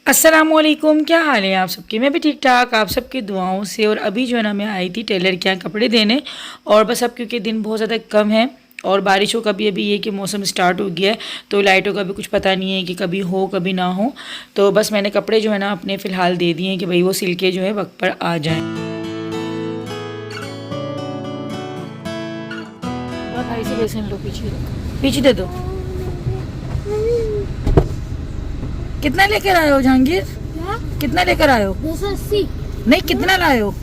अस्सलामुअलैकुम, क्या हाल है आप सबके। मैं भी ठीक ठाक, आप सबकी दुआओं से। और अभी जो है ना मैं आई थी टेलर के यहाँ कपड़े देने, और बस अब क्योंकि दिन बहुत ज़्यादा कम है और बारिशों का भी अभी ये कि मौसम स्टार्ट हो गया है, तो लाइटों का भी कुछ पता नहीं है कि कभी हो कभी ना हो। तो बस मैंने कपड़े जो है ना अपने फ़िलहाल दे दिए हैं कि भाई वो सिल के जो है वक्त पर आ जाएँ। बहुत हाई से बेसन लो, पीछे दे दो। कितना लेकर आए हो जहांगीर? कितना लेकर आए हो? 280। नहीं, कितना लाए हो?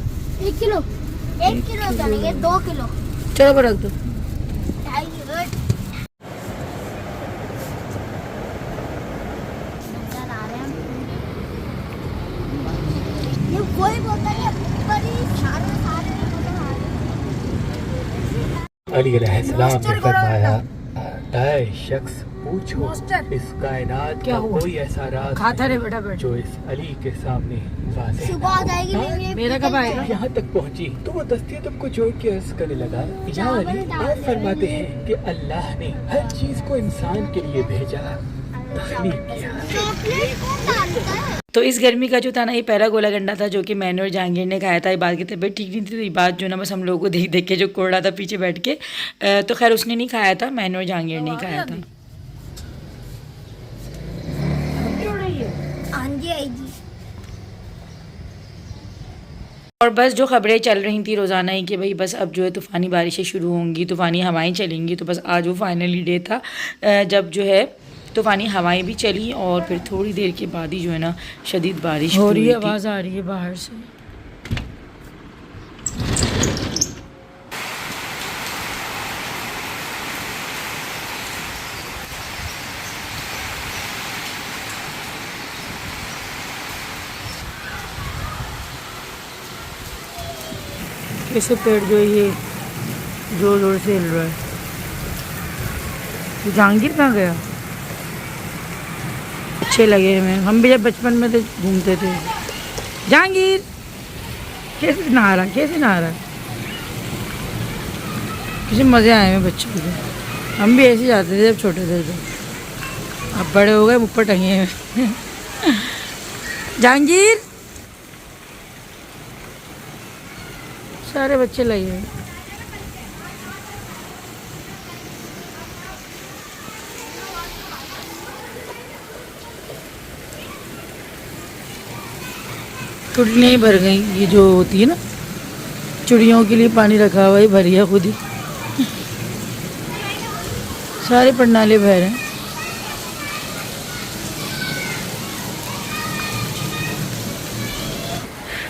1 किलो। 1 किलो करेंगे, 2 किलो। चलो रख दो। ये कोई बोलता नहीं, बड़ी सारे अलैहिस्सलाम ने फरमाया, ऐ शख्स पूछो इस कायनात क्या का हुआ? कोई ऐसा राज खाता रे नहीं बेटा बैठ। जो इस अली के सामने वाज़ेह सुबह आ जाएगी। हाँ? नहीं, मेरा कब आएगा? यहाँ तक पहुँची तो वो दस्ती तुमको जोड़ के अर्ज करने लगा, या अली, आप फरमाते हैं कि अल्लाह ने हर चीज को इंसान के लिए भेजा, तख्लीक किया। चॉकलेट कौन डालता है? तो इस गर्मी का जो था ना ये पहला गोला गंडा था जो कि मैंने और जहांगीर ने खाया था। ये बात की तबीयत ठीक नहीं थी, तो ये बात जो ना बस हम लोगों को देख देख के जो कोड़ रहा था पीछे बैठ के, तो खैर उसने नहीं खाया था, मैंने और जहांगीर ने खाया था। आंधी आएगी। और बस जो खबरें चल रही थी रोज़ाना ही कि भाई बस अब जो है तूफ़ानी बारिशें शुरू होंगी, तूफ़ानी हवाएं चलेंगी। तो बस आज वो फाइनली डे था जब जो है तूफ़ानी हवाएं भी चली, और फिर थोड़ी देर के बाद ही जो है ना शदीद बारिश हो रही है। आवाज़ आ रही है बाहर से। कैसे पेड़ जो ये जोर जोर से हिल रहा है। तो जहांगीर कहाँ गया? अच्छे लगे हमें, हम भी जब बचपन में थे घूमते थे। जहांगीर कैसे नहा रहा, कैसे नहा रहा? किसी मज़े आए हैं बच्चों को। हम भी ऐसे जाते थे जब छोटे थे, तो अब बड़े हो गए, ऊपर टंगे हैं। जहांगीर, सारे बच्चे लगे हैं। टुटने ही भर गई, ये जो होती है ना चिड़ियों के लिए पानी रखा हुआ है, भरिया खुद ही। सारे प्रणाली भर हैं।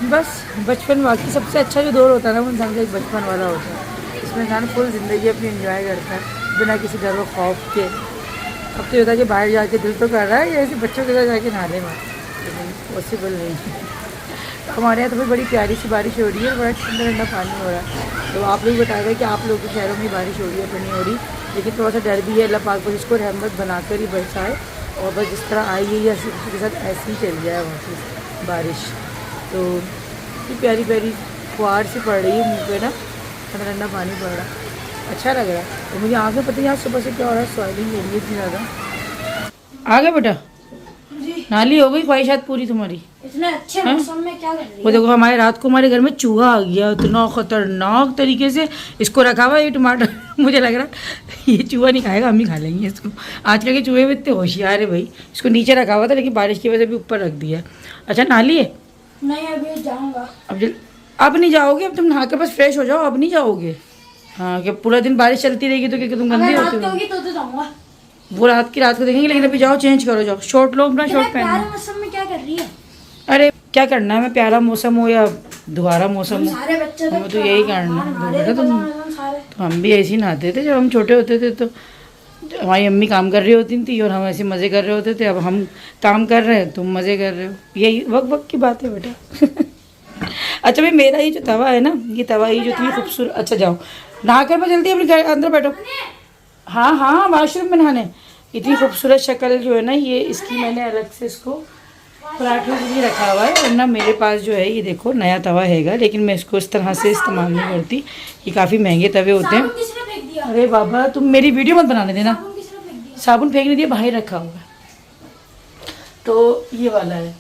बस बचपन वाकई सबसे अच्छा जो दौर होता है ना वो इंसान का एक बचपन वाला होता है। इसमें इंसान फुल ज़िंदगी अपनी एंजॉय करता है बिना किसी डर व खौफ के। अब तो ये होता है कि बाहर जाके दिल तो कर रहा है, ऐसे बच्चों के साथ जाके नहाने में, लेकिन पॉसिबल नहीं है। तो हमारे यहाँ तो भाई बड़ी प्यारी सी बारिश हो रही है, बड़ा ठंडा ठंडा पानी हो रहा है। तो आप लोग बताएगा कि आप लोगों के शहरों में बारिश हो रही है, नहीं हो रही, लेकिन थोड़ा सा डर भी है। अल्लाह पाक बस इसको रहमत बनाकर ही बरसाए, और बस जिस तरह आई है या उसके साथ ऐसे ही चल जाए वापस बारिश। तो ये प्यारी प्यारी फुहार सी पड़ रही है मुँह पे ना, ठंडा ठंडा पानी पड़ रहा है, अच्छा लग रहा है। तो मुझे आगे पता नहीं आज सुबह से क्या हो रहा है, सॉइलिंग हो रही है इतनी ज़्यादा। आ गए बेटा, नाली हो गई ख्वाहिशात पूरी तुम्हारी। इतने अच्छे मौसम में क्या कर रही है? वो देखो हमारे रात को हमारे घर में चूहा आ गया, इतना खतरनाक तरीके से इसको रखा हुआ ये टमाटर। मुझे लग रहा है ये चूहा नहीं खाएगा, हम ही खा लेंगे इसको। आजकल के चूहे भी इतने होशियार है भाई। इसको नीचे रखा हुआ था लेकिन बारिश की वजह से भी ऊपर रख दिया। अच्छा नाली है? नहीं, अभी जाऊंगा। अब नहीं जाओगे? अब तुम नहा के बस फ्रेश हो जाओ, अब नहीं जाओगे? हाँ, कि पूरा दिन बारिश चलती रहेगी तो क्या तुम गंदे होते हो? तो जाऊंगा। वो रात की रात को देखेंगे, लेकिन अभी जाओ चेंज करो, जाओ शॉर्ट लो अपना, शॉर्ट पहनो। प्यारे मौसम में क्या कर रही है? अरे क्या करना है, मैं प्यारा मौसम हो या दोबारा मौसम हो, सारे बच्चे हमें तो यही करना है बेटा। सारे तो हम भी ऐसे ही नहाते थे जब हम छोटे होते थे। तो हमारी अम्मी काम कर रही होती थी और हम ऐसे मज़े कर रहे होते थे। अब हम काम कर रहे हैं, तुम मज़े कर रहे हो, यही वक्त वक्त की बात है बेटा। अच्छा भाई, मेरा ये जो तवा है ना, ये तवा ये जो इतनी खूबसूरत। अच्छा जाओ नहा कर, मैं जल्दी अपने घर अंदर बैठो। हाँ हाँ, वाशरूम में नहाने। इतनी खूबसूरत शक्ल जो है ना ये, इसकी मैंने अलग से इसको पराठों के लिए रखा हुआ है। वरना मेरे पास जो है ये देखो नया तवा हैगा, लेकिन मैं इसको इस तरह से इस्तेमाल नहीं करती। ये काफ़ी महंगे तवे होते हैं। अरे बाबा तुम मेरी वीडियो मत बनाने देना। साबुन फेंक नहीं दिया, बाहर रखा हुआ है। तो ये वाला है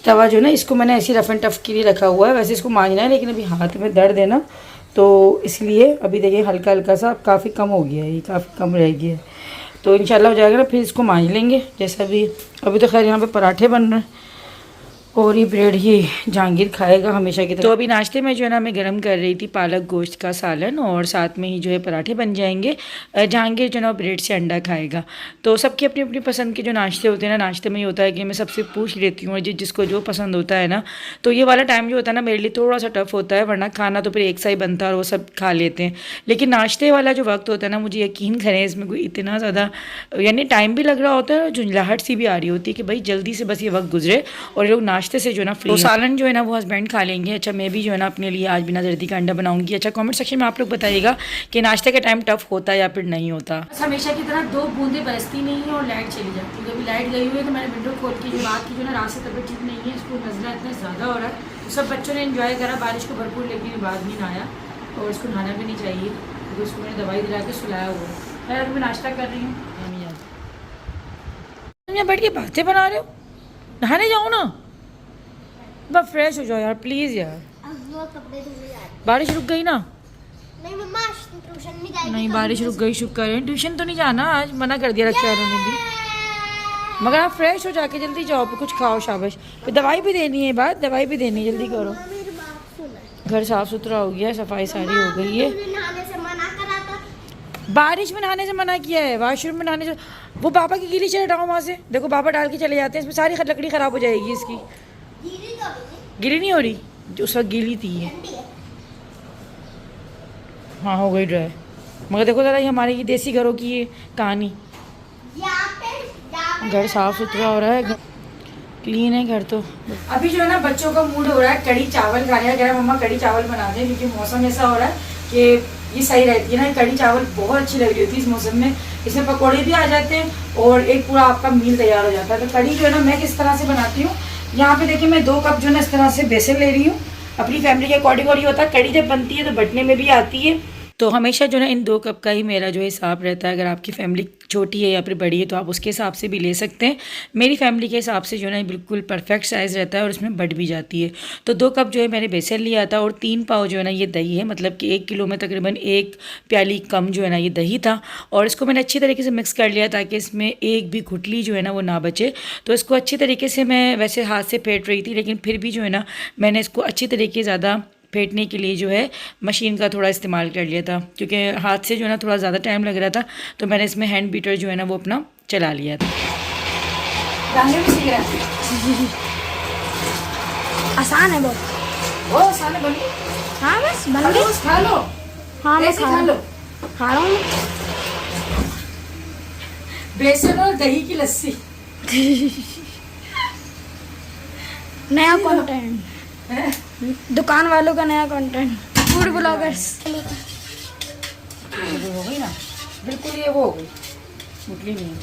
तवा जो ना, इसको मैंने ऐसे रफ एंड टफ के लिए रखा हुआ है। वैसे इसको मांजना है लेकिन अभी हाथ में दर्द है ना, तो इसलिए अभी देखिए हल्का हल्का सा काफ़ी कम हो गया है, ये काफ़ी कम रह गया है। तो इंशाल्लाह हो जाएगा ना, फिर इसको मांज लेंगे। जैसा अभी तो खैर यहाँ पे पराठे बन रहे हैं और ये ब्रेड ही जहांगीर खाएगा हमेशा की तरह। तो अभी नाश्ते में जो है ना मैं गरम कर रही थी पालक गोश्त का सालन, और साथ में ही जो है पराठे बन जाएंगे। जहांगीर जो है ना ब्रेड से अंडा खाएगा। तो सबकी अपनी अपनी पसंद के जो नाश्ते होते हैं ना, नाश्ते में ये होता है कि मैं सबसे पूछ लेती हूँ जिसको जो पसंद होता है ना। तो ये वाला टाइम जो होता है ना मेरे लिए थोड़ा सा टफ होता है, वरना खाना तो फिर एक सा ही बनता है और वो सब खा लेते हैं। लेकिन नाश्ते वाला जो वक्त होता है ना, मुझे यकीन करें इसमें कोई इतना ज़्यादा यानी टाइम भी लग रहा होता है और झुंझलाहट सी भी आ रही होती है कि भाई जल्दी से बस ये वक्त गुजरे और लोग नाश्ते से जो है ना फ्री। तो सालन जो है ना वो हस्बैंड खा लेंगे। अच्छा मैं भी जो है ना अपने लिए आज बिना जर्दी का अंडा बनाऊंगी। अच्छा कमेंट सेक्शन में आप लोग बताइएगा कि नाश्ते का टाइम टफ होता है या फिर नहीं होता। हमेशा की तरह 2 बूंदे बरसती नहीं है और लाइट चली जाती है। अभी लाइट गई हुई है तो मैंने विंडो खोल के जो बात की जो ना, रात से तबियत ठीक नहीं है, इसको नजला इतना ज़्यादा हो रहा है। सब बच्चों ने इन्जॉय करा बारिश को भरपूर, लेकिन बाद नहीं आया और इसको नहाना भी नहीं चाहिए क्योंकि उसको मैंने दवाई दिला के सुलाया हुआ है। खैर मैं नाश्ता कर रही हूँ। तुम यहाँ बैठ के बातें बना रहे हो, नहाने जाओ ना, बस फ्रेश हो जाओ यार प्लीज़ यार। अब वो कपड़े धुलने जा रहे। बारिश रुक गई ना? नहीं मम्मा ट्यूशन नहीं जाएगी। नहीं बारिश रुक गई, शुक्र है। ट्यूशन तो नहीं जाना आज, मना कर दिया रक्षा ने भी। मगर आप फ्रेश हो जाके जल्दी जाओ, फिर कुछ खाओ शाबाश। फिर दवाई भी देनी है, बात दवाई भी देनी है, जल्दी करो। मेरी बात सुनो। घर साफ सुथरा हो गया, सफाई सारी हो गई है। नहाने से मना करा था। बारिश में नहाने से मना किया है, वॉशरूम में नहाने से। वो पापा की गीली चले हटाओ वहाँ से, देखो पापा डाल के चले जाते हैं, इसमें सारी लकड़ी ख़राब हो जाएगी इसकी। गीली तो अभी नहीं, गीली नहीं हो रही, जो उस वक्त गीली थी ये। ठंडी है। हाँ हो गई ड्राई। मगर देखो ज़रा ये हमारे ये देसी घरों की ये कहानी। यहाँ पे घर साफ सुथरा हो रहा है, क्लीन है घर तो। अभी जो है ना बच्चों का मूड हो रहा है कड़ी चावल खाने का। कह रहा मम्मा कड़ी चावल बना दें, क्योंकि मौसम ऐसा हो रहा है कि ये सही रहती है ना, कड़ी चावल बहुत अच्छी लग रही होती है इस मौसम में। इसमें पकौड़े भी आ जाते हैं और एक पूरा आपका मील तैयार हो जाता है। तो कड़ी जो है ना मैं किस तरह से बनाती हूँ, यहाँ पे देखिए मैं 2 कप जो है ना इस तरह से बेसन ले रही हूँ अपनी फैमिली के अकॉर्डिंग। और ये होता है कड़ी जब बनती है तो बटने में भी आती है, तो हमेशा जो है इन 2 कप का ही मेरा जो है हिसाब रहता है। अगर आपकी फैमिली छोटी है या फिर बड़ी है तो आप उसके हिसाब से भी ले सकते हैं। मेरी फैमिली के हिसाब से जो है ना बिल्कुल परफेक्ट साइज़ रहता है और इसमें बट भी जाती है। तो 2 कप जो है मैंने बेसन लिया था और 3 पाव जो है ना ये दही है, मतलब कि 1 किलो में तकरीबन 1 प्याली कम जो है ना ये दही था। और इसको मैंने अच्छी तरीके से मिक्स कर लिया ताकि इसमें एक भी गुठली जो है ना वो ना बचे। तो इसको अच्छी तरीके से मैं वैसे हाथ से फेंट रही थी, लेकिन फिर भी जो है ना मैंने इसको अच्छी तरीके ज़्यादा फेंटने के लिए जो है मशीन का थोड़ा इस्तेमाल कर लिया था, क्योंकि हाथ से जो है ना थोड़ा ज़्यादा टाइम लग रहा था। तो मैंने इसमें हैंड बीटर जो है ना वो अपना चला लिया था। आसान है बहुत। वो आसान है, बन गई। हाँ बस बन गई। खा लो। हाँ मैं खा लो। खा रहा हूँ। बेसन और दही की लस्सी। नया कंटेंट, दुकान वालों का नया कंटेंट, फूड ब्लॉगर्स। हो गई ना बिल्कुल, ये वो हो गई, मुटली नहीं है।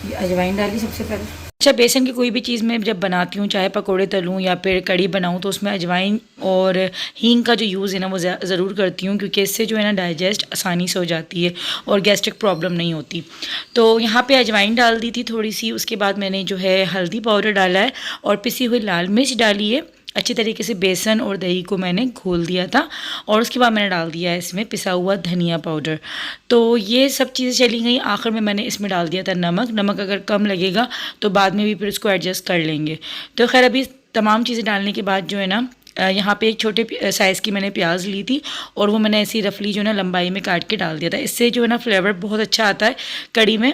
ये अजवाइन डाली सबसे पहले। अच्छा बेसन की कोई भी चीज़ मैं जब बनाती हूँ, चाहे पकोड़े तलूँ या फिर कड़ी बनाऊँ, तो उसमें अजवाइन और हींग का जो यूज़ है ना वो ज़रूर करती हूँ, क्योंकि इससे जो है ना डाइजेस्ट आसानी से हो जाती है और गैस्ट्रिक प्रॉब्लम नहीं होती। तो यहाँ पे अजवाइन डाल दी थी थोड़ी सी। उसके बाद मैंने जो है हल्दी पाउडर डाला है और पिसी हुई लाल मिर्च डाली है। अच्छी तरीके से बेसन और दही को मैंने घोल दिया था और उसके बाद मैंने डाल दिया है इसमें पिसा हुआ धनिया पाउडर। तो ये सब चीज़ें चली गई। आखिर में मैंने इसमें डाल दिया था नमक। नमक अगर कम लगेगा तो बाद में भी फिर उसको एडजस्ट कर लेंगे। तो खैर अभी तमाम चीज़ें डालने के बाद जो है ना यहाँ पे एक छोटे साइज़ की मैंने प्याज ली थी और वो मैंने ऐसी रफली जो है ना लंबाई में काट के डाल दिया था। इससे जो है ना फ्लेवर बहुत अच्छा आता है कड़ी में।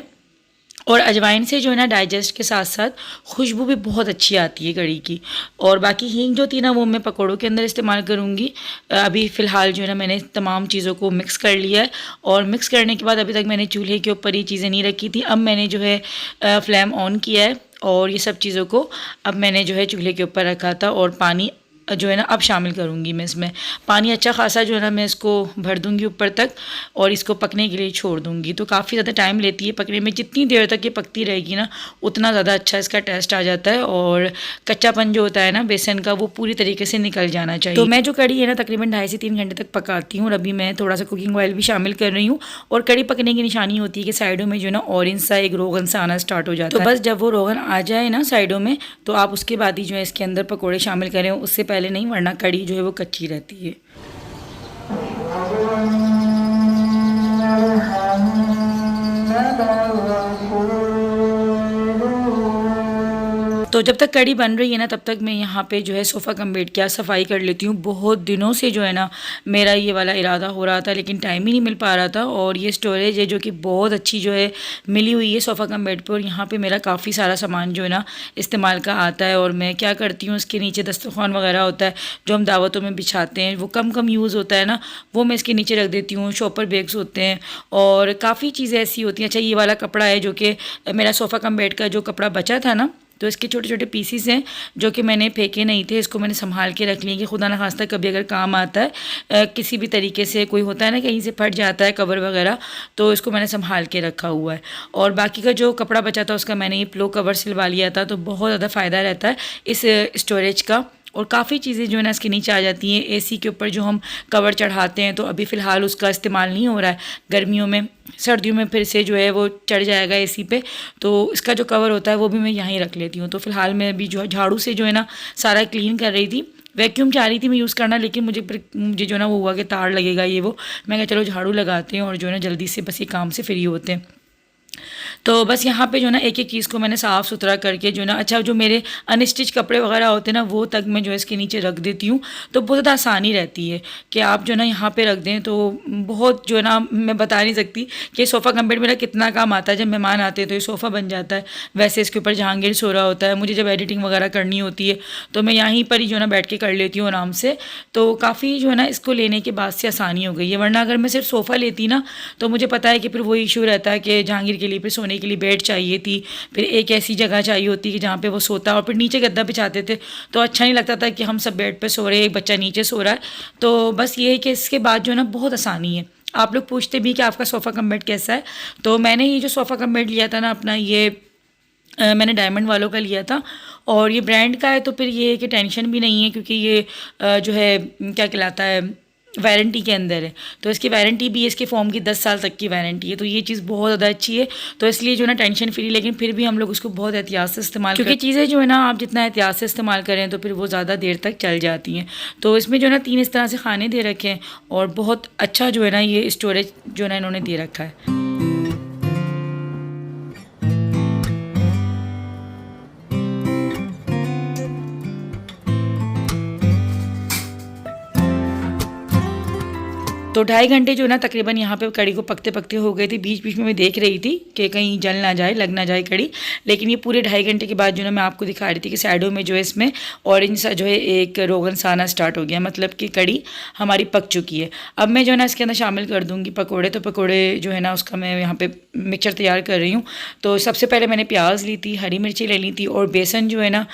और अजवाइन से जो है ना डाइजेस्ट के साथ साथ खुशबू भी बहुत अच्छी आती है कड़ी की। और बाकी हींग जो थी ना वो मैं पकौड़ों के अंदर इस्तेमाल करूँगी। अभी फ़िलहाल जो है ना मैंने तमाम चीज़ों को मिक्स कर लिया है और मिक्स करने के बाद अभी तक मैंने चूल्हे के ऊपर ये चीज़ें नहीं रखी थी। अब मैंने जो है फ्लेम ऑन किया है और ये सब चीज़ों को अब मैंने जो है चूल्हे के ऊपर रखा था और पानी जो है ना अब शामिल करूँगी मैं इसमें। पानी अच्छा खासा जो है ना मैं इसको भर दूँगी ऊपर तक और इसको पकने के लिए छोड़ दूँगी। तो काफ़ी ज़्यादा टाइम लेती है पकने में, जितनी देर तक ये पकती रहेगी ना उतना ज़्यादा अच्छा इसका टेस्ट आ जाता है और कच्चापन जो होता है ना बेसन का वो पूरी तरीके से निकल जाना चाहिए। तो मैं जो कड़ी है ना तकरीबन 2.5 से 3 घंटे तक पकाती हूँ और अभी मैं थोड़ा सा कुकिंग ऑयल भी शामिल कर रही हूँ। और कड़ी पकने की निशानी होती है कि साइडों में जो है ना ऑरेंज सा एक रोगन सा आना स्टार्ट हो जाता है। तो बस जब वो रोगन आ जाए ना साइडों में तो आप उसके बाद ही जो है इसके अंदर पकौड़े शामिल करें, उससे पहले नहीं, वरना कड़ी जो है वो कच्ची रहती है। तो जब तक कड़ी बन रही है ना तब तक मैं यहाँ पे जो है सोफ़ा कम बेड की सफाई कर लेती हूँ। बहुत दिनों से जो है ना मेरा ये वाला इरादा हो रहा था लेकिन टाइम ही नहीं मिल पा रहा था। और ये स्टोरेज है जो कि बहुत अच्छी जो है मिली हुई है सोफ़ा कम बेड पर, और यहाँ पे मेरा काफ़ी सारा सामान जो है ना इस्तेमाल का आता है। और मैं क्या करती हूँ, इसके नीचे दस्तरखान वगैरह होता है जो हम दावतों में बिछाते हैं, वो कम यूज़ होता है ना, वो मैं इसके नीचे रख देती हूँ। शॉपर बैग्स होते हैं और काफ़ी चीज़ें ऐसी होती हैं। अच्छा, ये वाला कपड़ा है जो कि मेरा सोफ़ा कम बेड का जो कपड़ा बचा था ना, तो इसके छोटे छोटे पीसीस हैं जो कि मैंने फेंके नहीं थे, इसको मैंने संभाल के रख लिए कि खुदा न खास्ता कभी अगर काम आता है किसी भी तरीके से, कोई होता है ना कहीं से फट जाता है कवर वगैरह, तो इसको मैंने संभाल के रखा हुआ है। और बाकी का जो कपड़ा बचा था उसका मैंने ये पिलो कवर सिलवा लिया था, तो बहुत ज़्यादा फ़ायदा रहता है इस स्टोरेज का। और काफ़ी चीज़ें जो है ना इसके नीचे आ जाती हैं। एसी के ऊपर जो हम कवर चढ़ाते हैं तो अभी फ़िलहाल उसका इस्तेमाल नहीं हो रहा है, गर्मियों में, सर्दियों में फिर से जो है वो चढ़ जाएगा एसी पे, तो इसका जो कवर होता है वो भी मैं यहीं रख लेती हूँ। तो फ़िलहाल मैं अभी जो है झाड़ू से जो है ना सारा क्लीन कर रही थी, वैक्यूम चाह रही थी मैं यूज़ करना, लेकिन मुझे जो है ना वो हुआ कि तार लगेगा ये वो, मैं कहा चलो झाड़ू लगाते हैं और जो है ना जल्दी से बस ये काम से फ्री होते हैं। तो बस यहाँ पे जो ना एक एक चीज़ को मैंने साफ़ सुथरा करके जो ना, अच्छा जो मेरे अनस्टिच कपड़े वगैरह होते हैं ना वो तक मैं जो है इसके नीचे रख देती हूँ। तो बहुत ज़्यादा आसानी रहती है कि आप जो ना यहाँ पे रख दें, तो बहुत जो है ना मैं बता नहीं सकती कि सोफ़ा कम बेड मेरा कितना काम आता है। जब मेहमान आते हैं तो ये सोफ़ा बन जाता है, वैसे इसके ऊपर जहांगीर सो रहा होता है, मुझे जब एडिटिंग वगैरह करनी होती है तो मैं यहीं पर ही जो ना बैठ के कर लेती हूँ आराम से। तो काफ़ी जो है ना इसको लेने के बाद से आसानी हो गई है, वरना अगर मैं सिर्फ सोफ़ा लेती ना तो मुझे पता है कि फिर वो इशू रहता है कि जहांगीर के लिए फिर सोने के लिए बेड चाहिए थी, फिर एक ऐसी जगह चाहिए होती कि जहाँ पे वो सोता, और फिर नीचे गद्दा बिछाते थे तो अच्छा नहीं लगता था कि हम सब बेड पे सो रहे हैं, एक बच्चा नीचे सो रहा है। तो बस ये है कि इसके बाद जो है ना बहुत आसानी है। आप लोग पूछते भी कि आपका सोफ़ा कम बेड कैसा है, तो मैंने ये जो सोफ़ा कम बेड लिया था ना अपना, ये मैंने डायमंड वालों का लिया था और ये ब्रांड का है, तो फिर ये है कि टेंशन भी नहीं है क्योंकि ये जो है क्या कहलाता है वारंटी के अंदर है। तो इसकी वारंटी भी है, इसके फ़ोम की 10 साल तक की वारंटी है, तो ये चीज़ बहुत ज़्यादा अच्छी है। तो इसलिए जो है ना टेंशन फ्री, लेकिन फिर भी हम लोग उसको बहुत एहतियात से इस्तेमाल, क्योंकि चीज़ें जो है ना आप जितना एहतियात से इस्तेमाल करें तो फिर वो ज़्यादा देर तक चल जाती हैं। तो इसमें जो है ना 3 इस तरह से खाने दे रखे हैं और बहुत अच्छा जो है ना ये स्टोरेज जो है ना इन्होंने दे रखा है। तो 2.5 घंटे जो है ना तकरीबन यहाँ पे कड़ी को पकते पकते हो गए थे। बीच बीच में मैं देख रही थी कि कहीं जल ना जाए, लग ना जाए कड़ी, लेकिन ये पूरे 2.5 घंटे के बाद जो है ना मैं आपको दिखा रही थी कि साइडों में जो है इसमें ऑरेंज सा जो है एक रोगन सा आना स्टार्ट हो गया, मतलब कि कड़ी हमारी पक चुकी है। अब मैं जो है ना इसके अंदर शामिल कर दूँगी पकौड़े। तो पकौड़े जो है ना उसका मैं यहाँ पर मिक्सचर तैयार कर रही हूँ। तो सबसे पहले मैंने प्याज ली थी, हरी मिर्ची ले ली थी और बेसन जो है ना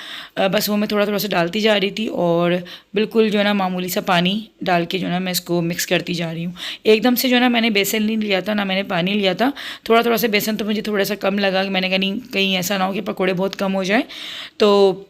बस वो मैं थोड़ा थोड़ा सा डालती जा रही थी और बिल्कुल जो है ना मामूली सा पानी डाल के जो है ना मैं इसको मिक्स करती जा रही हूँ। एकदम से जो है ना मैंने बेसन नहीं लिया था, ना मैंने पानी लिया था, थोड़ा थोड़ा सा बेसन तो मुझे थोड़ा सा कम लगा कि मैंने कहा नहीं कहीं ऐसा ना हो कि पकौड़े बहुत कम हो जाए, तो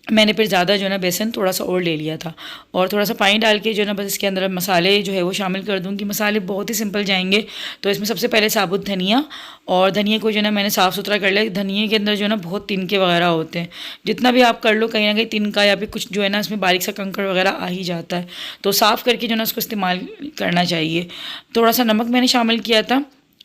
मैंने फिर ज़्यादा जो है ना बेसन थोड़ा सा और ले लिया था और थोड़ा सा पानी डाल के जो है ना बस इसके अंदर मसाले जो है वो शामिल कर दूँगी। मसाले बहुत ही सिंपल जाएंगे। तो इसमें सबसे पहले साबुत धनिया, और धनिया को जो है ना मैंने साफ़ सुथरा कर लिया। धनिया के अंदर जो है ना बहुत तिनके वगैरह होते हैं, जितना भी आप कर लो कहीं ना कहीं तिनका या फिर कुछ जो है ना इसमें बारीक सा कंकड़ वगैरह आ ही जाता है, तो साफ़ करके जो है ना उसको इस्तेमाल करना चाहिए। थोड़ा सा नमक मैंने शामिल किया था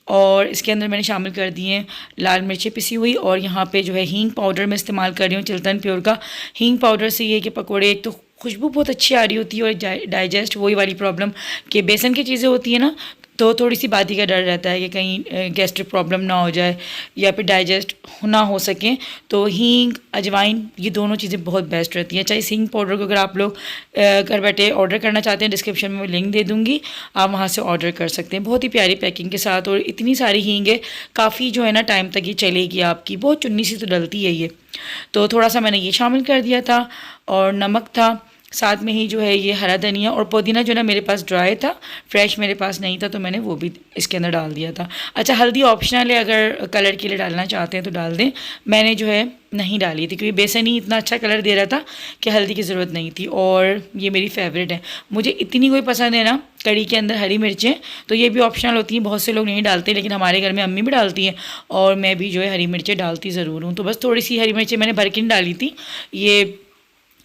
और इसके अंदर मैंने शामिल कर दिए लाल मिर्चें पिसी हुई, और यहाँ पे जो है हींग पाउडर मैं इस्तेमाल कर रही हूँ चिल्तन प्योर का। हींग पाउडर से ये कि पकोड़े एक तो खुशबू बहुत अच्छी आ रही होती है और डाइजेस्ट, वही वाली प्रॉब्लम कि बेसन की चीज़ें होती है ना तो थोड़ी सी बाती का डर रहता है कि कहीं गैस्ट्रिक प्रॉब्लम ना हो जाए या फिर डाइजेस्ट ना हो सके। तो हींग, अजवाइन, ये दोनों चीज़ें बहुत बेस्ट रहती हैं। चाहे हींग पाउडर को अगर आप लोग घर बैठे ऑर्डर करना चाहते हैं, डिस्क्रिप्शन में मैं लिंक दे दूँगी, आप वहाँ से ऑर्डर कर सकते हैं। बहुत ही प्यारी पैकिंग के साथ, और इतनी सारी हींग है, काफ़ी जो है ना टाइम तक ये चलेगी आपकी, बहुत चुन्नी सी तो डलती है ये। तो थोड़ा सा मैंने ये शामिल कर दिया था और नमक था साथ में ही जो है ये हरा धनिया और पुदीना जो ना मेरे पास ड्राई था, फ्रेश मेरे पास नहीं था, तो मैंने वो भी इसके अंदर डाल दिया था। अच्छा, हल्दी ऑप्शनल है, अगर कलर के लिए डालना चाहते हैं तो डाल दें। मैंने जो है नहीं डाली थी क्योंकि बेसन ही इतना अच्छा कलर दे रहा था कि हल्दी की ज़रूरत नहीं थी। और ये मेरी फेवरेट है, मुझे इतनी कोई पसंद है ना कड़ी के अंदर हरी मिर्चें, तो ये भी ऑप्शनल होती हैं, बहुत से लोग नहीं डालते, लेकिन हमारे घर में अम्मी भी डालती हैं और मैं भी जो है हरी मिर्चें डालती ज़रूर हूँ। तो बस थोड़ी सी हरी मिर्चें मैंने भर के नहीं डाली थी, ये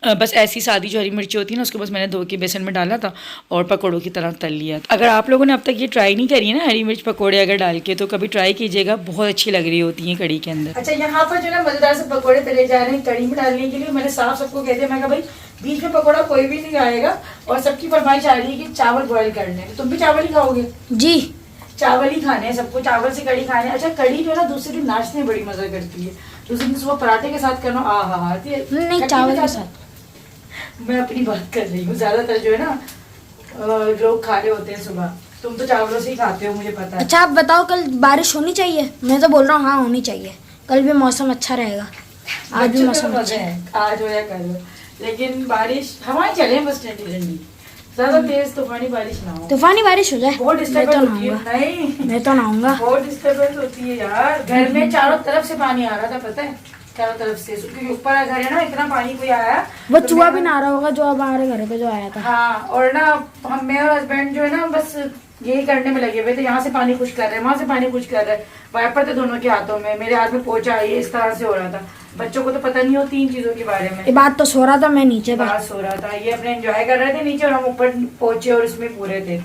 बस ऐसी सादी जो हरी मिर्ची होती है ना उसको बस मैंने धो के बेसन में डाला था और पकौड़ों की तरह तल लिया। अगर आप लोगों ने अब तक ये ट्राई नहीं करी है ना हरी मिर्च पकौड़े अगर डाल के, तो कभी ट्राई कीजिएगा, बहुत अच्छी लग रही होती हैं कड़ी के अंदर। अच्छा, यहाँ पर जो है मज़ेदार से पकौड़े तले जा रहे हैं कड़ी में डालने के लिए। मैंने साफ सबको कह दिया, मैं कहा भाई बीच में पकौड़ा कोई भी नहीं आएगा, और सबकी फरमाइश आ रही है कि चावल बॉयल करने हैं। तुम भी चावल ही खाओगे? जी, चावल ही खाने हैं सबको, चावल से कड़ी खाने। अच्छा, कड़ी जो है ना दूसरे दिन नाश्ते में बड़ी मजा करती है, दूसरे दिन सुबह पराठे के साथ करना नहीं चावल के साथ। मैं अपनी बात कर रही हूँ, ज्यादातर जो है ना लोग खा रहे होते हैं सुबह, तुम तो चावलों से ही खाते हो मुझे पता है। अच्छा, आप बताओ कल बारिश होनी चाहिए? मैं तो बोल रहा हूँ हाँ होनी चाहिए, कल भी मौसम अच्छा रहेगा, आज भी मौसम अच्छा है। आज हो या कल हो, लेकिन बारिश हवाएं चले बस ठंडी ठंडी, ज्यादा तेज तूफानी बारिश ना हो। तूफानी बारिश हो जाए बहुत डिस्टर्बेंस होती है। नहीं, मैं तो नहाऊंगा। बहुत डिस्टर्बेंस होती है यार, घर में चारों तरफ से पानी आ रहा था, पता है, चारों तरफ से, क्योंकि ऊपर घर है ना, इतना पानी कोई आया वो तो चूहा भी नहा रहा होगा जो अब हमारे घर पे जो आया था। हाँ, और ना मैं और हस्बैंड जो है ना बस यही करने में लगे हुए थे, यहाँ से पानी खुश कर रहे हैं, वहां से पानी खुश कर रहे हैं, वाइपर थे दोनों के हाथों में, मेरे हाथ में पोंछा, ये इस तरह से हो रहा था। बच्चों को तो पता नहीं होती इन चीजों के बारे में। ये बात तो सो रहा था, मैं नीचे था, बात सो रहा था, ये अपने एंजॉय कर रहे थे नीचे और हम ऊपर पहुंचे और इसमें पूरे थे।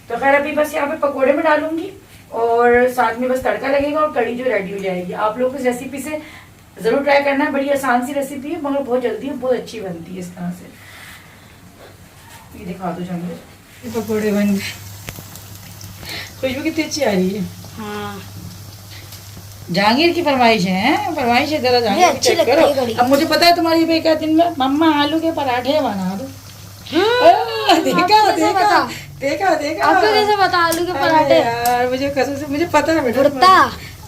तो खैर अभी बस यहाँ पे पकौड़े में डालूंगी और साथ में बस तड़का लगेगा और कड़ी जो रेडी हो जाएगी। आप लोग इस रेसिपी से जरूर ट्राई करना है, बड़ी आसान सी रेसिपी है मगर बहुत जल्दी है, बहुत अच्छी बनती है इस तरह से। ये दिखा दो जंगल, पकौड़े बन गए, खुशबू कितनी अच्छी आ रही है। हाँ, जहांगीर की फरमाइश है, फरमाइश है जरा ये जहांगीर अच्छी चेक लगती करो। है कड़ी। अब मुझे पता है तुम्हारी बेटा दिन में मम्मा आलू के पराठे बना दो। देखा देखा देखा देखा, आपको कैसे पता आलू के अरे पराठे? यार मुझे कसम से मुझे पता है बेटा, भुर्ता,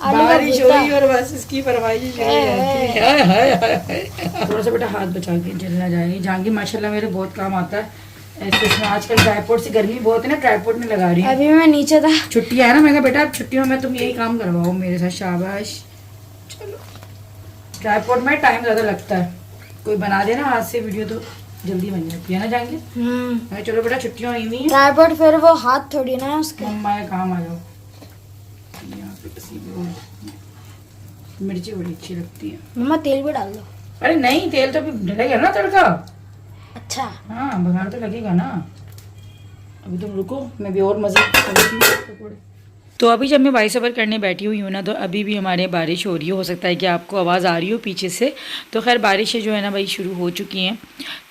आलू का बारिश हो भुर्ता। रही और बस इसकी फरमाइश थोड़ा सा बेटा हाथ बचा के जलना जाएगी। जहांगीर माशाल्लाह मेरे बहुत काम आता है ऐसे, इसमें आजकल ट्राइपॉड से गर्मी बहुत है ना, ट्राइपॉड में लगा रही है। अभी मैं नीचे था, छुट्टी है ना, मैं कहा बेटा अब छुट्टियों में तुम यही काम करवाओ मेरे साथ, शाबाश। चलो, ट्राइपॉड में टाइम ज्यादा लगता है, कोई बना दे ना हाथ से वीडियो तो जल्दी बन जाती है ना जहांगीर। चलो बेटा छुट्टियां हुई हुई हैं, ट्राइपॉड फिर वो हाथ थोड़ी ना है उसके। मम्मा के काम आ जाओ। यहाँ पे किसी भी मिर्ची बड़ी अच्छी लगती है। मम्मा तेल भी डाल दो। अरे नहीं, तेल तो अभी डलेगा ना तड़का। अच्छा, हाँ, बघार तो लगेगा ना। अभी तुम रुको, मैं भी और मजे करती हूँ पकौड़े। तो अभी जब मैं वॉइस ओवर करने बैठी हुई हूँ ना, तो अभी भी हमारे बारिश हो रही हो सकता है कि आपको आवाज़ आ रही हो पीछे से। तो खैर बारिशें जो है ना भाई शुरू हो चुकी हैं।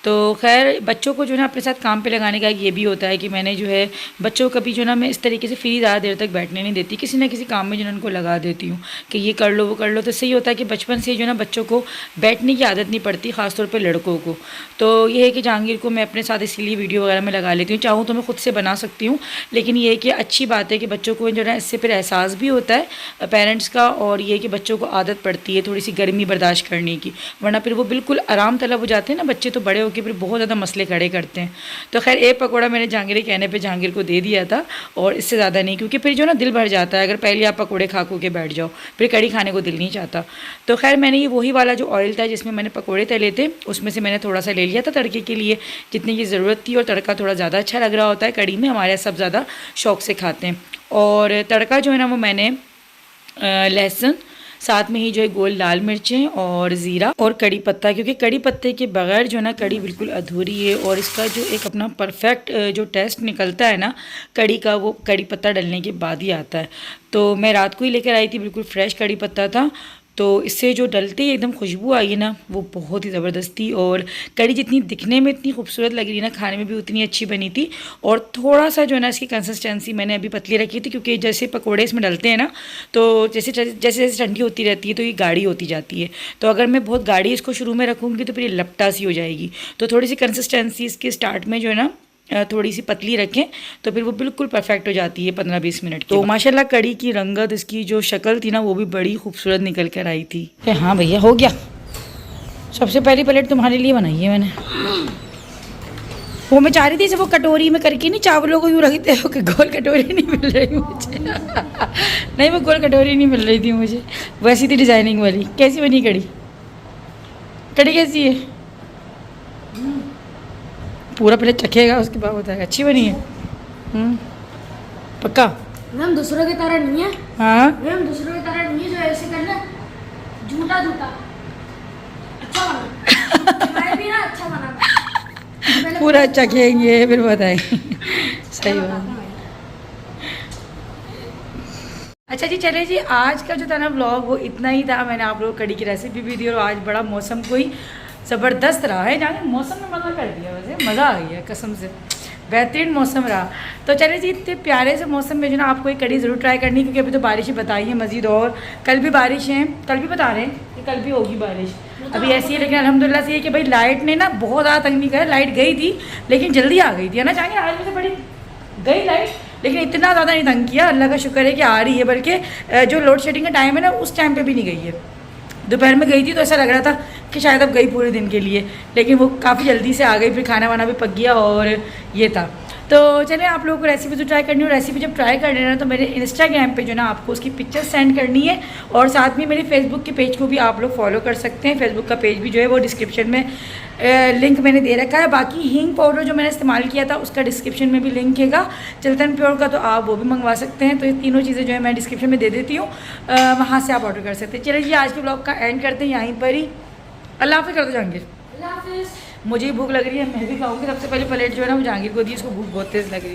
तो खैर बच्चों को जो है ना अपने साथ काम पे लगाने का ये भी होता है कि मैंने जो है बच्चों को कभी जो ना मैं इस तरीके से फ्री ज़्यादा देर तक बैठने नहीं देती, किसी ना किसी काम में जो है उनको लगा देती हूँ कि ये कर लो वो कर लो। तो सही होता है कि बचपन से जो है ना बच्चों को बैठने की आदत नहीं पड़ती, ख़ासतौर पर लड़कों को। तो ये है कि जहांगीर को मैं अपने साथ इसीलिए वीडियो वगैरह में लगा लेती हूँ, चाहूँ तो मैं खुद से बना सकती हूँ, लेकिन ये है कि अच्छी बात है कि बच्चों को जो है इससे फिर एहसास भी होता है पेरेंट्स का, और ये कि बच्चों को आदत पड़ती है थोड़ी सी गर्मी बर्दाश्त करने की, वरना फिर वो बिल्कुल आराम तलब हो जाते हैं ना बच्चे, तो बड़े होकर फिर बहुत ज़्यादा मसले खड़े करते हैं। तो खैर एक पकौड़ा मैंने जहांगीर के कहने पे जहांगीर को दे दिया था, और इससे ज़्यादा नहीं, क्योंकि फिर जो ना दिल भर जाता है अगर पहले आप पकौड़े खा के बैठ जाओ, फिर कड़ी खाने को दिल नहीं चाहता। तो खैर मैंने ये वही वाला जो ऑयल था जिसमें मैंने पकौड़े तले थे, उसमें से मैंने थोड़ा सा ले लिया था तड़के के लिए जितनी की ज़रूरत थी, और तड़का थोड़ा ज़्यादा अच्छा लग रहा होता है कड़ी में, हमारे सब ज़्यादा शौक से खाते हैं। और तड़का जो है ना वो मैंने लहसुन, साथ में ही जो है गोल लाल मिर्चें और ज़ीरा और कड़ी पत्ता, क्योंकि कड़ी पत्ते के बगैर जो ना कड़ी बिल्कुल अधूरी है, और इसका जो एक अपना परफेक्ट जो टेस्ट निकलता है ना कड़ी का, वो कड़ी पत्ता डलने के बाद ही आता है। तो मैं रात को ही लेकर आई थी, बिल्कुल फ्रेश कड़ी पत्ता था, तो इससे जो डलते ही एकदम खुशबू आई है ना वो बहुत ही ज़बरदस्त थी, और कड़ी जितनी दिखने में इतनी खूबसूरत लग रही है ना खाने में भी उतनी अच्छी बनी थी। और थोड़ा सा जो है ना इसकी कंसिस्टेंसी मैंने अभी पतली रखी थी, क्योंकि जैसे पकोड़े इसमें डलते हैं ना तो जैसे जैसे ठंडी होती रहती है तो ये गाढ़ी होती जाती है, तो अगर मैं बहुत गाढ़ी इसको शुरू में रखूँगी तो फिर ये लपटा सी हो जाएगी। तो थोड़ी सी कंसिस्टेंसी इसकी स्टार्ट में जो है ना थोड़ी सी पतली रखें तो फिर वो बिल्कुल परफेक्ट हो जाती है 15-20 मिनट। तो माशाल्लाह कड़ी की रंगत, इसकी जो शक्ल थी ना वो भी बड़ी खूबसूरत निकल कर आई थी। हाँ भैया हो गया, सबसे पहली प्लेट तुम्हारे लिए बनाई है मैंने। वो मैं चाह रही थी, जब वो कटोरी में करके नहीं चावलों को यूँ रखते हो कि गोल कटोरी नहीं मिल रही मुझे। नहीं, वो गोल कटोरी नहीं मिल रही थी मुझे, वैसी थी डिजाइनिंग वाली। कैसी बनी कड़ी? कड़ी कैसी है? पूरा पहले चखेगा उसके बाद बताएगा अच्छी बनी है। पक्का? हम दूसरों की तरह नहीं है। हाँ हम दूसरों की तरह नहीं है जो ऐसे करना झूठा झूठा अच्छा बना। मैं भी ना अच्छा बना पूरा चखेंगे फिर बताएंगे। सही बात। अच्छा जी, चले जी, आज का जो था ना व्लॉग वो इतना ही था। मैंने आप लोग कड़ी की रेसिपी भी दी और आज बड़ा मौसम कोई ज़बरदस्त रहा है, जाने मौसम ने मज़ा कर दिया, वैसे मज़ा आ गया कसम से, बेहतरीन मौसम रहा। तो चले जी, इतने प्यारे से मौसम में जो ना आपको एक कड़ी ज़रूर ट्राई करनी, क्योंकि अभी तो बारिशें बताई हैं मज़ीद, और कल भी बारिश है, कल भी बता रहे हैं कि कल भी होगी बारिश। अभी ऐसी है, लेकिन अल्हम्दुलिल्लाह से ये कि भाई लाइट ने ना बहुत ज़्यादा तंग नहीं करा। लाइट गई थी लेकिन जल्दी आ गई थी, है ना, चाहे आज में से बड़ी गई लाइट, लेकिन इतना ज़्यादा नहीं तंग किया। अल्लाह का शुक्र है कि आ रही है, बल्कि जो लोड शेडिंग का टाइम है ना उस टाइम पे भी नहीं गई है। दोपहर में गई थी तो ऐसा लग रहा था कि शायद अब गई पूरे दिन के लिए, लेकिन वो काफ़ी जल्दी से आ गई, फिर खाना वाना भी पक गया और ये था। तो चलिए, आप लोगों को रेसिपी तो ट्राई करनी है, और रेसिपी जब ट्राई कर लेना तो मेरे इंस्टाग्राम पे जो ना आपको उसकी पिक्चर सेंड करनी है, और साथ में मेरे फेसबुक के पेज को भी आप लोग फॉलो कर सकते हैं। फेसबुक का पेज भी जो है वो डिस्क्रिप्शन में लिंक मैंने दे रखा है। बाकी हींग पाउडर जो मैंने इस्तेमाल किया था उसका डिस्क्रिप्शन में भी लिंक हैगा। चिल्तन प्योर का तो आप वो भी मंगवा सकते हैं। तो ये तीनों चीज़ें जो है मैं डिस्क्रिप्शन में दे देती हूँ, वहाँ से आप ऑर्डर कर सकते हैं। चलिए जी, आज के ब्लॉग का एंड करते हैं यहीं पर ही। अल्लाह हाफ़िज़ कर दो जहांगीर। अल्लाह हाफिज़। मुझे ही भूख लग रही है, मैं भी खाऊंगी। सबसे पहले प्लेट जो है ना वो जहांगीर को दी, उसको भूख बहुत तेज़ लग रही है।